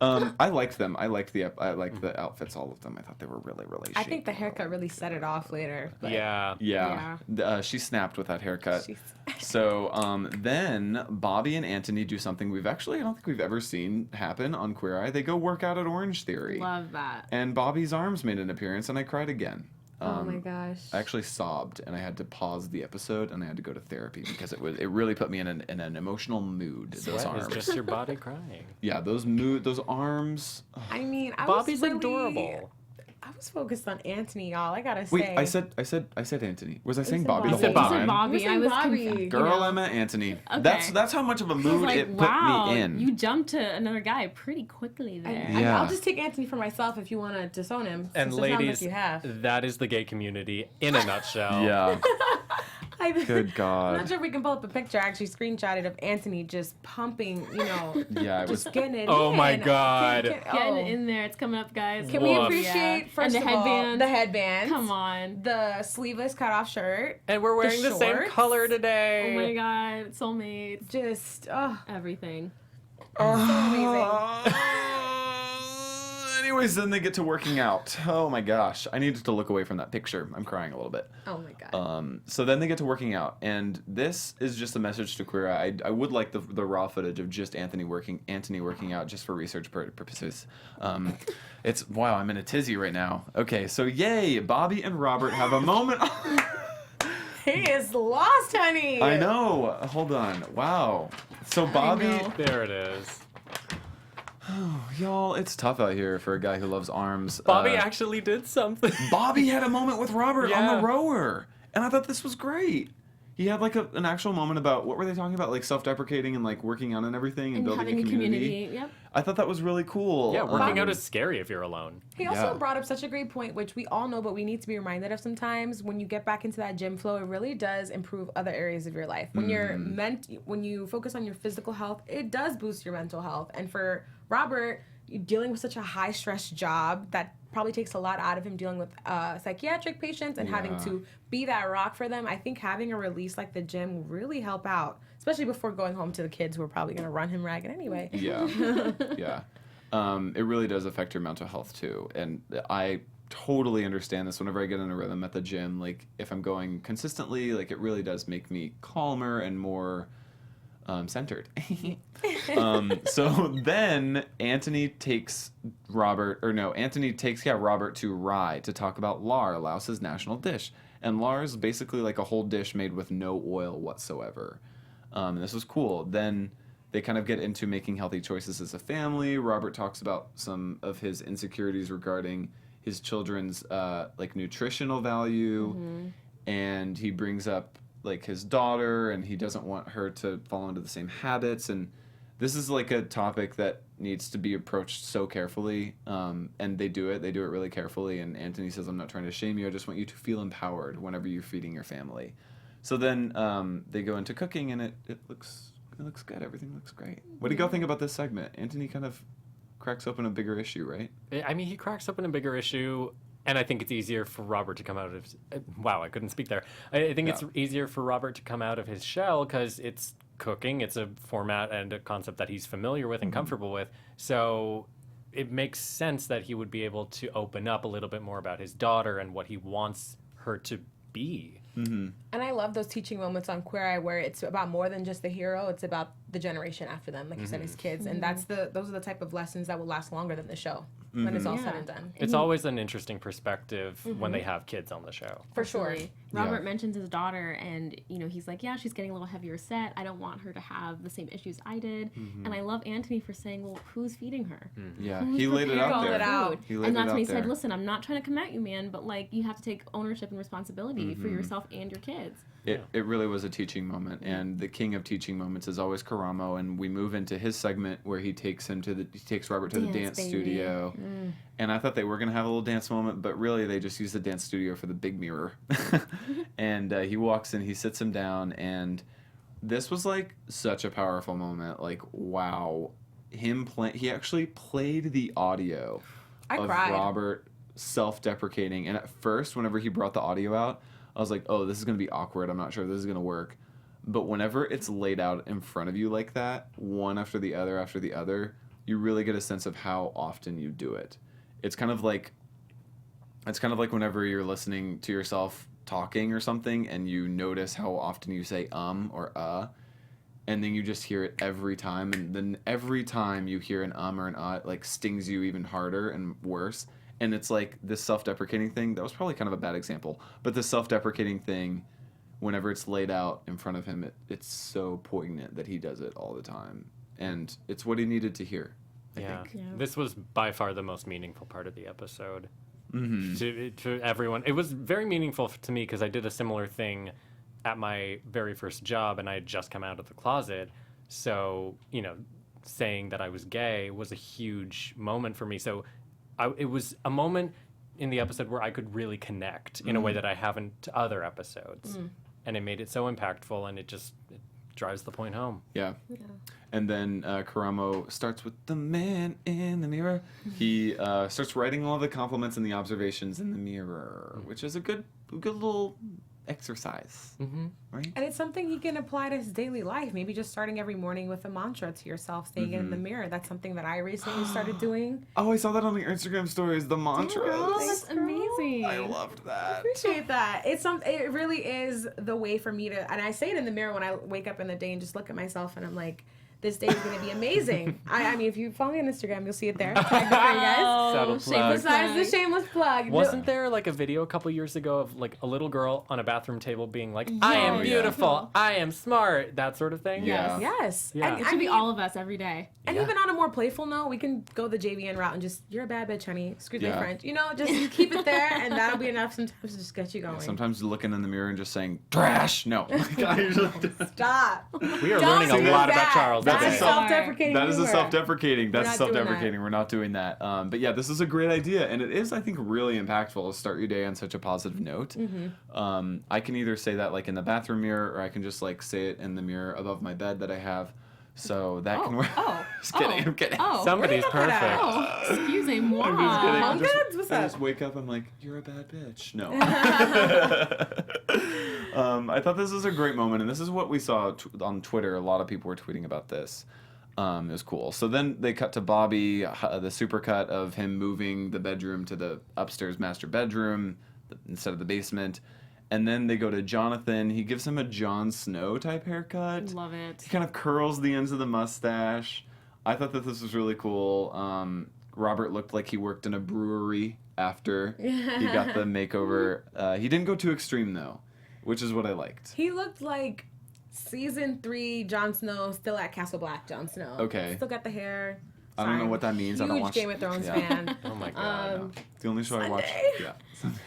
Speaker 1: I liked them. I liked the outfits, all of them. I thought they were really, really.
Speaker 5: I think the
Speaker 1: chic.
Speaker 5: haircut really set it off later. But
Speaker 3: Yeah.
Speaker 1: Yeah. She snapped with that haircut.
Speaker 5: She's-
Speaker 1: So then Bobby and Anthony do something I don't think we've ever seen happen on Queer Eye. They go work out at Orange Theory.
Speaker 4: Love that.
Speaker 1: And Bobby's arms made an appearance, and I cried again.
Speaker 5: Oh my gosh.
Speaker 1: I actually sobbed, and I had to pause the episode, and I had to go to therapy because it really put me in an emotional mood. Those
Speaker 3: Sweat is
Speaker 1: arms,
Speaker 3: just your body crying.
Speaker 1: yeah, those arms.
Speaker 5: I mean,
Speaker 3: Bobby's
Speaker 5: was really,
Speaker 3: adorable.
Speaker 5: I was focused on Anthony, y'all. I gotta
Speaker 1: Wait,
Speaker 5: say.
Speaker 1: I said Anthony. Was I saying
Speaker 5: said
Speaker 1: Bobby the
Speaker 5: Bobby.
Speaker 1: whole
Speaker 3: You said
Speaker 1: time?
Speaker 3: Bobby.
Speaker 4: Bobby.
Speaker 5: We're
Speaker 4: I was
Speaker 5: saying Bobby.
Speaker 4: confused.
Speaker 1: Girl, Emma, Anthony.
Speaker 4: Okay.
Speaker 1: That's how much of a
Speaker 4: I was
Speaker 1: mood
Speaker 4: like,
Speaker 1: it put
Speaker 4: wow,
Speaker 1: me in.
Speaker 4: you jumped to another guy pretty quickly there.
Speaker 1: Yeah.
Speaker 5: I'll just take Anthony for myself if you want to disown him.
Speaker 3: And
Speaker 5: since it sounds
Speaker 3: ladies,
Speaker 5: like you have.
Speaker 3: that is the gay community in a nutshell.
Speaker 1: Yeah. Good God.
Speaker 5: I'm not sure if we can pull up a picture. I actually screenshotted of Anthony just pumping,
Speaker 1: Yeah, it was.
Speaker 5: just getting it
Speaker 3: Oh
Speaker 5: in.
Speaker 3: my God.
Speaker 4: Getting it in there. It's coming up, guys.
Speaker 5: Can we
Speaker 3: Woof.
Speaker 5: appreciate, first
Speaker 4: and the
Speaker 5: of all,
Speaker 4: headband.
Speaker 5: the headband.
Speaker 4: Come on.
Speaker 5: The sleeveless cutoff shirt.
Speaker 3: And we're wearing the same
Speaker 5: shorts.
Speaker 3: color
Speaker 4: Oh
Speaker 3: today.
Speaker 4: my God. Soulmates.
Speaker 5: Just,
Speaker 4: Everything.
Speaker 5: so amazing.
Speaker 1: Anyways, then they get to working out. Oh my gosh. I needed to look away from that picture. I'm crying a little bit.
Speaker 5: Oh my God.
Speaker 1: So then they get to working out, and this is just a message to Queer Eye. I would like the raw footage of just Anthony working out just for research purposes. It's wow, I'm in a tizzy right now. Okay, so yay, Bobby and Robert have a moment.
Speaker 5: He is lost, honey.
Speaker 1: I know. Hold on. Wow. So Bobby,
Speaker 4: know.
Speaker 3: There it is.
Speaker 1: y'all, it's tough out here for a guy who loves arms.
Speaker 3: Bobby actually did something.
Speaker 1: Bobby had a moment with Robert on
Speaker 3: Yeah.
Speaker 1: the rower, and I thought this was great. He had like an actual moment about what were they talking about, like self-deprecating and like working out and everything and,
Speaker 4: And
Speaker 1: building
Speaker 4: having
Speaker 1: a community.
Speaker 4: Yep.
Speaker 1: I thought that was really cool.
Speaker 3: Yeah, working out is scary if you're alone.
Speaker 5: He also
Speaker 1: Yeah.
Speaker 5: brought up such a great point, which we all know, but we need to be reminded of sometimes. When you get back into that gym flow, it really does improve other areas of your life. When when you focus on your physical health, it does boost your mental health. And for Robert, dealing with such a high stress job that probably takes a lot out of him, dealing with psychiatric patients and having
Speaker 1: Yeah.
Speaker 5: to be that rock for them. I think having a release like the gym will really help out, especially before going home to the kids who are probably going to run him ragged anyway.
Speaker 1: Yeah. Yeah. It really does affect your mental health too. And I totally understand this whenever I get in a rhythm at the gym. Like if I'm going consistently, like it really does make me calmer and more centered. So then Anthony takes Robert to Rye to talk about Lar, Laos's national dish. And Lar is basically like a whole dish made with no oil whatsoever. And this was cool. Then they kind of get into making healthy choices as a family. Robert talks about some of his insecurities regarding his children's like nutritional value, and he brings up like his daughter, and he doesn't want her to fall into the same habits. And this is like a topic that needs to be approached so carefully, and they do it really carefully. And Anthony says, I'm not trying to shame you, I just want you to feel empowered whenever you're feeding your family. So then they go into cooking, and it looks good. Everything looks great. What do you all think about this segment? Anthony kind of cracks open a bigger issue, right?
Speaker 3: I mean, he cracks open a bigger issue, and I think it's easier for Robert to come out of... Wow, I couldn't speak there. I think it's easier for Robert to come out of his shell because it's cooking. It's a format and a concept that he's familiar with and comfortable with. So it makes sense that he would be able to open up a little bit more about his daughter and what he wants her to be.
Speaker 5: And I love those teaching moments on Queer Eye where it's about more than just the hero, it's about the generation after them, like you said, his kids. And those are the type of lessons that will last longer than the show when it's all said and done.
Speaker 3: It's always an interesting perspective when they have kids on the show.
Speaker 5: For sure.
Speaker 4: Absolutely. Robert mentions his daughter, and he's like, yeah, she's getting a little heavier set. I don't want her to have the same issues I did. And I love Anthony for saying, well, who's feeding her?
Speaker 1: Yeah,
Speaker 4: Who's
Speaker 1: he laid it
Speaker 4: preparing
Speaker 1: out
Speaker 4: her
Speaker 1: there.
Speaker 4: food?
Speaker 1: He laid
Speaker 4: And
Speaker 1: it
Speaker 4: that's
Speaker 1: out
Speaker 4: when he
Speaker 1: there.
Speaker 4: said, listen, I'm not trying to come at you, man, but like you have to take ownership and responsibility for yourself and your kids.
Speaker 1: It really was a teaching moment, and the king of teaching moments is always Karamo, and we move into his segment where he takes Robert to the dance
Speaker 4: baby.
Speaker 1: studio, and I thought they were gonna have a little dance moment, but really they just used the dance studio for the big mirror, and he walks in, he sits him down, and this was like such a powerful moment, like wow, he actually played the audio
Speaker 5: I
Speaker 1: of
Speaker 5: cried.
Speaker 1: Robert self-deprecating, and at first whenever he brought the audio out, I was like, oh, this is going to be awkward. I'm not sure this is going to work. But whenever it's laid out in front of you like that, one after the other, you really get a sense of how often you do it. It's kind of like whenever you're listening to yourself talking or something and you notice how often you say or and then you just hear it every time, and then every time you hear an or an it like stings you even harder and worse. And it's like this self-deprecating thing, that was probably kind of a bad example, but the self-deprecating thing, whenever it's laid out in front of him, it's so poignant that he does it all the time. And it's what he needed to hear, I think.
Speaker 4: Yeah.
Speaker 3: This was by far the most meaningful part of the episode. To everyone. It was very meaningful to me because I did a similar thing at my very first job, and I had just come out of the closet. So, saying that I was gay was a huge moment for me. So it was a moment in the episode where I could really connect in a way that I haven't to other episodes. and it made it so impactful, and it drives the point home.
Speaker 1: Yeah. And then Karamo starts with the man in the mirror. He starts writing all the compliments and the observations in the mirror, which is a good little exercise, right?
Speaker 5: And it's something he can apply to his daily life. Maybe just starting every morning with a mantra to yourself, saying it in the mirror. That's something that I recently started doing.
Speaker 1: Oh, I saw that on your Instagram stories. The mantras.
Speaker 4: Oh, that's amazing.
Speaker 1: I loved that.
Speaker 5: Appreciate that. It really is the way for me to, and I say it in the mirror when I wake up in the day and just look at myself and I'm like, this day is going to be amazing. I mean, if you follow me on Instagram, you'll see it there. Tagged it for you guys.
Speaker 3: Subtle plug.
Speaker 5: Besides the shameless plug.
Speaker 3: Wasn't there like a video a couple years ago of like a little girl on a bathroom table being like, I am beautiful, I am smart, that sort of thing?
Speaker 1: Yeah.
Speaker 5: Yes.
Speaker 3: Yeah.
Speaker 5: And,
Speaker 4: It should be all of us every day.
Speaker 5: And
Speaker 3: Yeah.
Speaker 5: even on a more playful note, we can go the JVN route and just, you're a bad bitch, honey. Excuse my
Speaker 1: Yeah.
Speaker 5: French. You know, just keep it there and that'll be enough sometimes to just get you going.
Speaker 1: Sometimes looking in the mirror and just saying, trash. No. I usually do.
Speaker 5: Stop.
Speaker 3: We are
Speaker 5: Don't
Speaker 3: learning a
Speaker 5: do
Speaker 3: lot
Speaker 5: that.
Speaker 3: about Charles
Speaker 5: That's
Speaker 3: today.
Speaker 5: a self-deprecating
Speaker 1: That is a
Speaker 5: humor.
Speaker 1: self-deprecating. That's
Speaker 5: We're not doing
Speaker 1: self-deprecating. We're not doing that. But yeah, this is a great idea, and it is, I think, really impactful to start your day on such a positive note. I can either say that like in the bathroom mirror, or I can just like say it in the mirror above my bed that I have. So that can work. Just kidding. I'm kidding.
Speaker 4: Oh.
Speaker 3: Somebody's
Speaker 5: Where did you
Speaker 3: perfect.
Speaker 4: Oh, excuse-moi.
Speaker 1: I'm just kidding.
Speaker 5: Home goods? What's
Speaker 1: I
Speaker 5: up?
Speaker 1: just wake up. I'm like, you're a bad bitch. No. I thought this was a great moment, and this is what we saw on Twitter. A lot of people were tweeting about this. It was cool. So then they cut to Bobby, the supercut of him moving the bedroom to the upstairs master bedroom instead of the basement. And then they go to Jonathan. He gives him a Jon Snow type haircut.
Speaker 4: Love it.
Speaker 1: He kind of curls the ends of the mustache. I thought that this was really cool. Robert looked like he worked in a brewery after he got the makeover. He didn't go too extreme though, which is what I liked.
Speaker 5: He looked like season 3 Jon Snow, still at Castle Black Jon Snow.
Speaker 1: Okay.
Speaker 5: Still got the hair.
Speaker 1: I don't know what that means. I don't
Speaker 5: Huge
Speaker 1: watch
Speaker 5: Game of Thrones
Speaker 1: yeah.
Speaker 5: fan.
Speaker 3: Oh my god.
Speaker 1: It's the only show I watch.
Speaker 5: Sunday.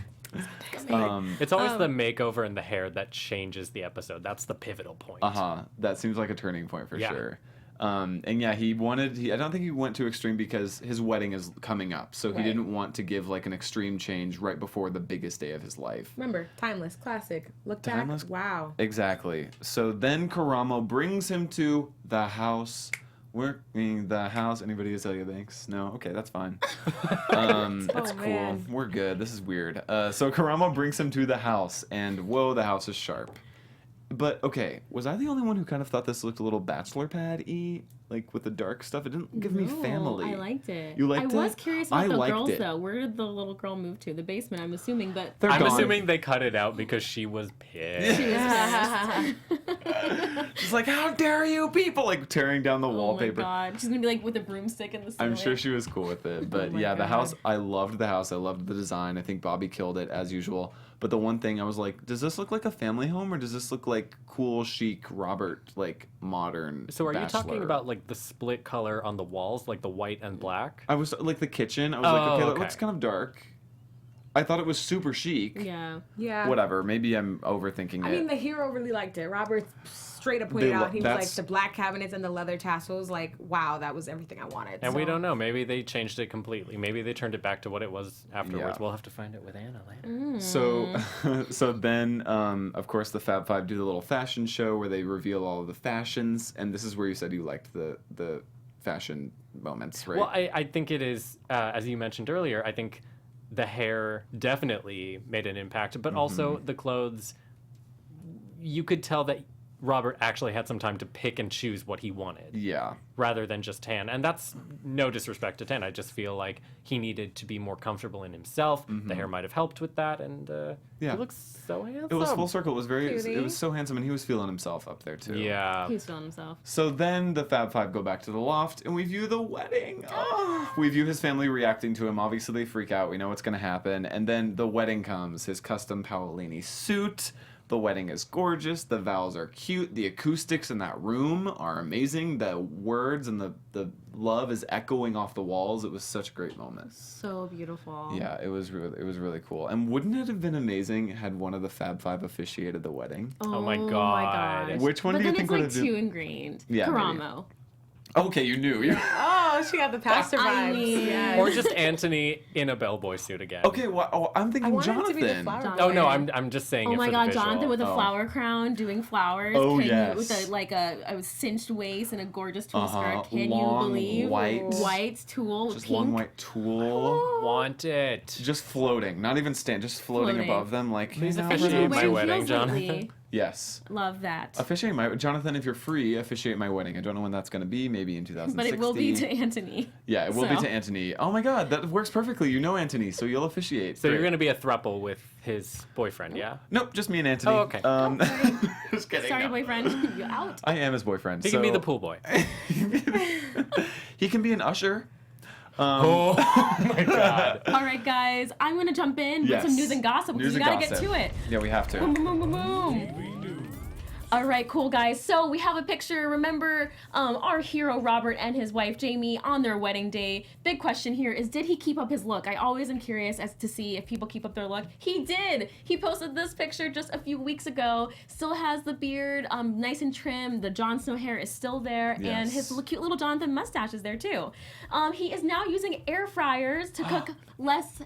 Speaker 1: Yeah.
Speaker 3: It's always the makeover and the hair that changes the episode. That's the pivotal point.
Speaker 1: That seems like a turning point for
Speaker 3: Yeah.
Speaker 1: sure. And yeah, I don't think he went too extreme because his wedding is coming up. So he
Speaker 5: Right.
Speaker 1: didn't want to give like an extreme change right before the biggest day of his life.
Speaker 5: Remember, timeless, classic. Look
Speaker 1: Timeless?
Speaker 5: back. Wow.
Speaker 1: Exactly. So then Karamo brings him to the house. Working the house. Anybody tell you thanks? No? Okay, that's fine. That's cool.
Speaker 5: man.
Speaker 1: We're good. This is weird. So Karamo brings him to the house, and whoa, the house is sharp. But, okay, was I the only one who kind of thought this looked a little bachelor pad-y? Like, with the dark stuff? It didn't give me family.
Speaker 4: I liked it.
Speaker 1: You liked it?
Speaker 4: I was curious
Speaker 1: I
Speaker 4: about the
Speaker 1: liked
Speaker 4: girls,
Speaker 1: it.
Speaker 4: though. Where did the little girl move to? The basement, I'm assuming, but
Speaker 1: They're
Speaker 3: I'm
Speaker 1: gone.
Speaker 3: assuming they cut it out because she was pissed.
Speaker 4: she was
Speaker 1: She's like, how dare you people? Like, tearing down the
Speaker 4: Oh my
Speaker 1: wallpaper.
Speaker 4: god. She's gonna be like with a broomstick in the ceiling.
Speaker 1: I'm sure she was cool with it. But
Speaker 4: my
Speaker 1: yeah, the
Speaker 4: God.
Speaker 1: house, I loved the house. I loved the design. I think Bobby killed it as usual. But the one thing I was like, does this look like a family home or does this look like cool, chic, Robert, like modern
Speaker 3: So are you
Speaker 1: bachelor?
Speaker 3: talking about like the split color on the walls, like the white and black?
Speaker 1: I was like the kitchen. I was
Speaker 3: Oh,
Speaker 1: like, okay, that
Speaker 3: okay.
Speaker 1: looks kind of dark. I thought it was super chic.
Speaker 4: Yeah.
Speaker 5: Yeah.
Speaker 1: Whatever. Maybe I'm overthinking
Speaker 5: I
Speaker 1: it.
Speaker 5: mean, the hero really liked it. Robert straight up pointed
Speaker 1: They lo-
Speaker 5: out. He was like,
Speaker 1: that's-
Speaker 5: the black cabinets and the leather tassels, like, wow, that was everything I wanted.
Speaker 3: And we
Speaker 5: So-
Speaker 3: don't know. Maybe they changed it completely. Maybe they turned it back to what it was afterwards.
Speaker 1: Yeah.
Speaker 3: We'll have to find it with Anna later.
Speaker 1: So, so then, of course, the Fab Five do the little fashion show where they reveal all of the fashions, and this is where you said you liked the fashion moments, right?
Speaker 3: Well, I think it is, as you mentioned earlier, I think the hair definitely made an impact, but also the clothes, you could tell that Robert actually had some time to pick and choose what he wanted.
Speaker 1: Yeah.
Speaker 3: Rather than just Tan. And that's no disrespect to Tan. I just feel like he needed to be more comfortable in himself. The hair might have helped with that. And
Speaker 1: Yeah.
Speaker 3: he looks so handsome.
Speaker 1: It was full circle. It was very.
Speaker 5: Cutie.
Speaker 1: It was so handsome, and he was feeling himself up there too.
Speaker 3: Yeah.
Speaker 4: He was feeling himself.
Speaker 1: So then the Fab Five go back to the loft, and we view the wedding. Oh. We view his family reacting to him. Obviously, they freak out. We know what's going to happen. And then the wedding comes. His custom Paolini suit. The wedding is gorgeous. The vows are cute. The acoustics in that room are amazing. The words and the love is echoing off the walls. It was such a great moment.
Speaker 4: So beautiful.
Speaker 1: Yeah, it was really cool. And wouldn't it have been amazing had one of the Fab Five officiated the wedding?
Speaker 3: Oh my
Speaker 4: gosh.
Speaker 3: God.
Speaker 1: Which one
Speaker 4: but
Speaker 1: do you
Speaker 4: then
Speaker 1: think
Speaker 4: it's
Speaker 1: would
Speaker 4: like
Speaker 1: have been?
Speaker 4: too ingrained.
Speaker 1: Yeah, maybe.
Speaker 4: Karamo.
Speaker 1: Okay, you knew.
Speaker 5: Oh, she got the pastor
Speaker 4: I
Speaker 5: vibes.
Speaker 4: mean-
Speaker 5: Yes.
Speaker 3: Or just Anthony in a bellboy suit again.
Speaker 1: Okay, well, I'm
Speaker 5: I
Speaker 1: thinking
Speaker 5: want it to be the
Speaker 1: Jonathan.
Speaker 5: flower.
Speaker 3: Oh no,
Speaker 5: boy.
Speaker 3: I'm just saying.
Speaker 4: Oh
Speaker 3: it
Speaker 4: my
Speaker 3: for
Speaker 4: God,
Speaker 3: the visual.
Speaker 4: Jonathan with a
Speaker 1: Oh.
Speaker 4: flower crown doing flowers.
Speaker 1: Oh,
Speaker 4: Can
Speaker 1: yes.
Speaker 4: you, with a cinched waist and a gorgeous tulle
Speaker 1: Uh-huh.
Speaker 4: skirt. Can
Speaker 1: Long,
Speaker 4: you believe?
Speaker 1: white.
Speaker 4: tulle,
Speaker 1: Just
Speaker 4: pink.
Speaker 1: long white tulle.
Speaker 3: Want it.
Speaker 1: Just floating, not even just floating
Speaker 4: Floating.
Speaker 1: above them. Like,
Speaker 3: Please
Speaker 1: hey, now
Speaker 3: officiate
Speaker 1: we're-
Speaker 3: my
Speaker 4: Wearing
Speaker 3: wedding,
Speaker 4: heels
Speaker 3: Jonathan.
Speaker 4: lately.
Speaker 1: Yes.
Speaker 4: Love that.
Speaker 1: Officiate my Jonathan, if you're free, officiate my wedding. I don't know when that's going to be. Maybe in 2016.
Speaker 4: But it will be to Anthony.
Speaker 1: Yeah, it will be
Speaker 4: So.
Speaker 1: to Anthony. Oh my God, that works perfectly. You know Anthony, so you'll officiate.
Speaker 3: So you're
Speaker 1: Great.
Speaker 3: going to be a throuple with his boyfriend, yeah?
Speaker 1: Nope, just me and Anthony.
Speaker 3: Oh, okay.
Speaker 1: Just kidding.
Speaker 4: Sorry,
Speaker 1: no.
Speaker 4: boyfriend. You're out.
Speaker 1: I am his boyfriend.
Speaker 3: He can be the pool boy.
Speaker 1: He can be an usher.
Speaker 3: Oh my God.
Speaker 4: All right, guys. I'm going to jump in with some
Speaker 1: Yes.
Speaker 4: news and gossip because
Speaker 1: News
Speaker 4: we
Speaker 1: and
Speaker 4: got to get
Speaker 1: gossip.
Speaker 4: to it.
Speaker 1: Yeah, we have to.
Speaker 4: Boom, boom, boom, boom, boom. All right, cool guys. So we have a picture. Remember our hero Robert and his wife Jamie on their wedding day. Big question here is, did he keep up his look? I always am curious as to see if people keep up their look. He did. He posted this picture just a few weeks ago. Still has the beard nice and trim. The Jon Snow hair is still there, and
Speaker 1: Yes.
Speaker 4: his cute little Jonathan mustache is there too. He is now using air fryers to cook less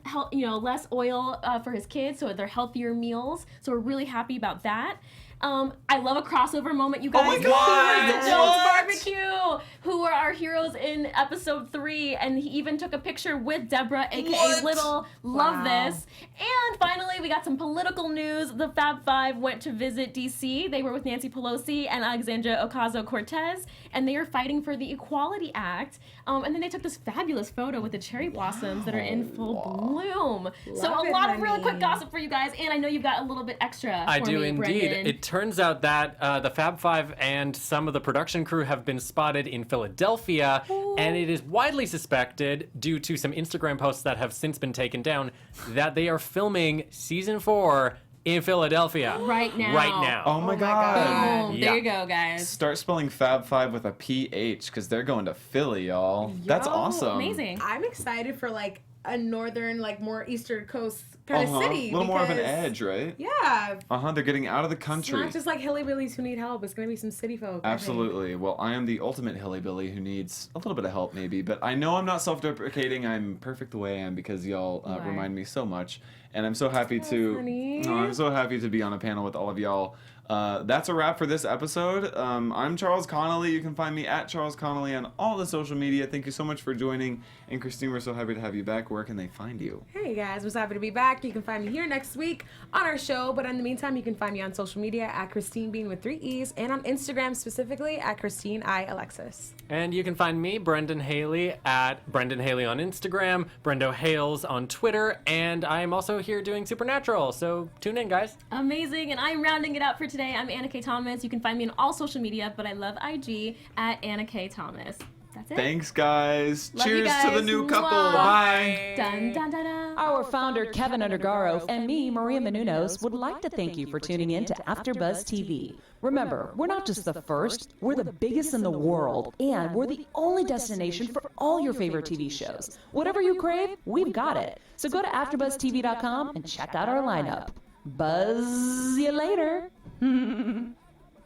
Speaker 4: oil for his kids, so they're healthier meals. So we're really happy about that. I love a crossover moment, you guys.
Speaker 1: my
Speaker 4: Who
Speaker 1: God,
Speaker 4: was the Jones
Speaker 1: what?
Speaker 4: Barbecue? Who were our heroes in episode 3? And he even took a picture with Deborah, aka
Speaker 1: What?
Speaker 4: Little. Love
Speaker 5: Wow.
Speaker 4: this. And finally, we got some political news. The Fab Five went to visit DC. They were with Nancy Pelosi and Alexandria Ocasio-Cortez, and they are fighting for the Equality Act. And then they took this fabulous photo with the cherry blossoms that are in full bloom. So
Speaker 5: Love
Speaker 4: a
Speaker 5: it,
Speaker 4: lot of really
Speaker 5: honey.
Speaker 4: quick gossip for you guys, and I know you've got a little bit extra.
Speaker 3: I
Speaker 4: for
Speaker 3: do
Speaker 4: me,
Speaker 3: indeed.
Speaker 4: Brendan.
Speaker 3: It turns out that the Fab Five and some of the production crew have been spotted in Philadelphia, and it is widely suspected, due to some Instagram posts that have since been taken down, that they are filming season 4 in Philadelphia.
Speaker 4: Right now.
Speaker 3: Right now.
Speaker 1: Oh my
Speaker 5: my
Speaker 1: God.
Speaker 5: God.
Speaker 4: Boom.
Speaker 3: Yeah.
Speaker 4: There you go, guys.
Speaker 1: Start spelling Fab Five with a PH because they're going to Philly, y'all. That's
Speaker 5: Yo,
Speaker 1: awesome.
Speaker 4: Amazing.
Speaker 5: I'm excited for like a northern, like more Eastern Coast kind of
Speaker 1: A
Speaker 5: city.
Speaker 1: little more of an
Speaker 5: because-
Speaker 1: edge, right?
Speaker 5: Yeah.
Speaker 1: They're getting out of the
Speaker 5: It's
Speaker 1: country.
Speaker 5: not just like hillybillies who need help. It's gonna be some city folk. I think.
Speaker 1: Absolutely. Well, I am the ultimate hillybilly who needs a little bit of help, maybe. But I know I'm not self-deprecating. I'm perfect the way I am because y'all
Speaker 5: You are.
Speaker 1: remind me so much, and I'm so happy to.
Speaker 5: honey.
Speaker 1: Oh, I'm so happy to be on a panel with all of y'all. That's a wrap for this episode. I'm Charles Connolly. You can find me at Charles Connolly on all the social media. Thank you so much for joining. And Christine, we're so happy to have you back. Where can they find you?
Speaker 5: Hey guys, was happy to be back. You can find me here next week on our show, but in the meantime, you can find me on social media at Christine Bean with 3 E's and on Instagram specifically at Christine I Alexis.
Speaker 3: And you can find me, Brendan Haley, at Brendan Haley on Instagram, Brendo Hales on Twitter, and I'm also here doing Supernatural, so tune in, guys.
Speaker 4: Amazing. And I'm rounding it out for today. I'm Anna K. Thomas. You can find me on all social media, but I love IG at Anna K. Thomas. That's it.
Speaker 1: Thanks, guys.
Speaker 4: Love you
Speaker 1: Cheers to the
Speaker 4: guys.
Speaker 1: new couple.
Speaker 4: Mwah.
Speaker 1: Bye.
Speaker 4: Dun, dun, dun, dun.
Speaker 2: Our founder, Keven Undergaro, and me, Maria Menounos, would like to thank you for tuning in to AfterBuzz TV. Remember, we're not just the first, we're the biggest in the world, and we're the only destination for all your favorite TV shows. Whatever you crave, we've got it. So go to AfterBuzzTV.com and check out our lineup. Buzz you later.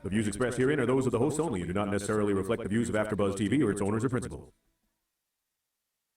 Speaker 6: The views expressed herein are those of the hosts only and do not necessarily reflect the views of AfterBuzz TV or its owners or principals.